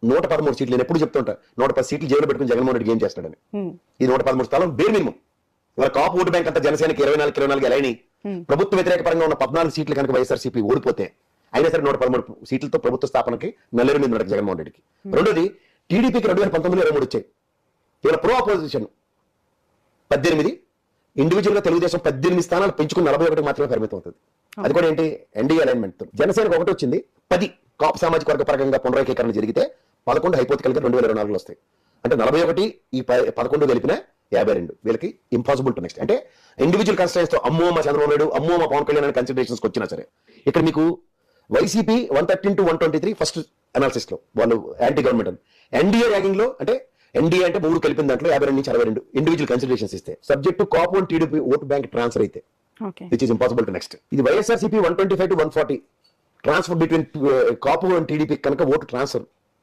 113 సీట్లు. నేను ఎప్పుడు చెప్తుంటా 110 సీట్లు జైలు పెట్టుకుని జగన్మోహన్ రెడ్డి ఏం చేస్తాడని. ఈ 113 స్థానం బేర్ మినిమం. ఇవాళ కాపు ఓటు బ్యాంక్ అంతా జనసేనకి 24 ఎలా అయినాయి. ప్రభుత్వ వ్యతిరేక పరంగా ఉన్న 14 సీట్లు కనుక వైఎస్ఆర్సీపీ ఓడిపోతే అయినా సరే 113 సీట్లతో ప్రభుత్వ స్థాపనకి నల్లేరు మీద ఉండదు జగన్మోహన్ రెడ్డికి. రెండోది టీడీపీకి 2019లో 23 వచ్చాయి. ఇవాళ ప్రో అపోజిషన్ 18, ఇండివిజువల్ గా తెలుగుదేశం 18 స్థానాలు పెంచుకుని 41 మాత్రమే పరిమితం అవుతుంది. అది కూడా ఏంటి, ఎన్డీఏ అలైన్మెంట్ తో. జనసేనకు 1 వచ్చింది, 10 కాపు సామాజిక వర్గ పరంగా పునరైకీకరణ జరిగితే 11 హైపోతికల్ గా 2024లో వస్తాయి. అంటే 41 ఈ 11 కలిపిన 52. వీళ్ళకి ఇంపాసిబుల్ టు నెక్స్ట్. అంటే ఇండివిజువల్ కన్స్టెన్స్ తో అమ్మో మా చంద్రబాబు నాయుడు, అమ్మో మా పవన్ కళ్యాణ్ అనే కన్సిడరేషన్స్ వచ్చినా సరే ఇక్కడ మీకు వైసీపీ 113 to 123 ఫస్ట్ అనాలిసిస్ లో వాళ్ళు యాంటీ గవర్నమెంట్ అని. ఎన్డీఏ ర్యాగింగ్ లో అంటే ఎన్డీఏ అంటే 3 కలిపిన దాంట్లో 52 నుంచి 62 ఇండివిజువల్ కన్సిడరేషన్స్ ఇస్తే subject to Kapu and TDP vote bank transfer అయితే which is impossible to next. ఇది YSRCP 125 to 140 transfer between Kapu and TDP కనుక ఓటు ట్రాన్స్ఫర్